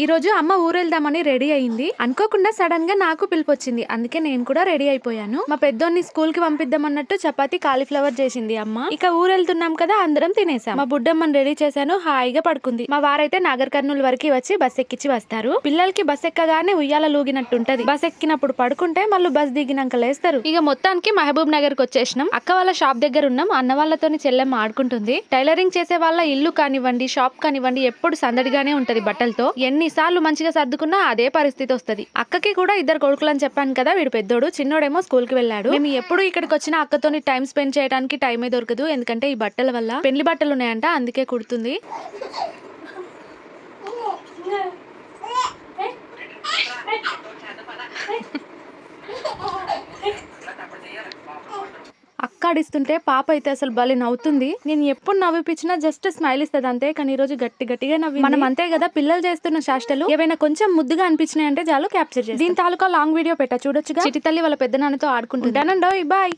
ఈ రోజు అమ్మ ఊరెళ్దామని రెడీ అయింది. అనుకోకుండా సడన్ గా నాకు పిలిపొచ్చింది. అందుకే నేను కూడా రెడీ అయిపోయాను. మా పెద్దోన్ని స్కూల్ కి పంపిద్దామన్నట్టు చపాతి కాలీఫ్లవర్ చేసింది అమ్మ. ఇక ఊరెళ్తున్నాం కదా అందరం తినేసాం. మా బుడ్డమ్మని రెడీ చేశాను, హాయిగా పడుకుంది. మా వారైతే నాగర్ కర్నూలు వరకు వచ్చి బస్ ఎక్కించి వస్తారు. పిల్లలకి బస్ ఎక్కగానే ఉయ్యాల లూగినట్టుంటది. బస్ ఎక్కినప్పుడు పడుకుంటే మళ్ళీ బస్ దిగినాక లేస్తారు. ఇక మొత్తానికి మహబూబ్ నగర్ కి వచ్చేసినాం. అక్క వాళ్ళ షాప్ దగ్గర ఉన్నాం. అన్న వాళ్ళతోని చెల్లెమ్మ ఆడుకుంటుంది. టైలరింగ్ చేసే వాళ్ళ ఇల్లు కానివ్వండి, షాప్ కానివ్వండి, ఎప్పుడు సందడిగానే ఉంటది బట్టలతో. ఎన్నిసార్లు మంచిగా సర్దుకున్నా అదే పరిస్థితి వస్తది. అక్కకి కూడా 2 కొడుకులు అని చెప్పాను కదా, వీడు పెద్దోడు, చిన్నోడేమో స్కూల్ కి వెళ్ళాడు. మేము ఎప్పుడు ఇక్కడికి వచ్చిన అక్కతోని టైం స్పెండ్ చేయడానికి టైమే దొరకదు. ఎందుకంటే ఈ బట్టల వల్ల పెళ్లి బట్టలు ఉన్నాయంట, అందుకే కుడుతుంది. అక్క అడిస్తుంటే పాప అయితే అసలు బలి నవ్వుతుంది. నేను ఎప్పుడు నవ్విపించినా జస్ట్ స్మైల్ ఇస్తుంది అంతే, కానీ ఈ రోజు గట్టిగా నవ్వి. మనం అంతే కదా, పిల్లలు చేస్తున్న చేష్టలు ఏవైనా కొంచెం ముద్దుగా అనిపించినాయంటే చాలు క్యాప్చర్ చేసి దీని తాలూకా లాంగ్ వీడియో పెట్టా చూడొచ్చుగా. చిటి తల్లి వాళ్ళ పెద్ద నాన్నతో ఆడుకుంటుంటానండో. బాయ్.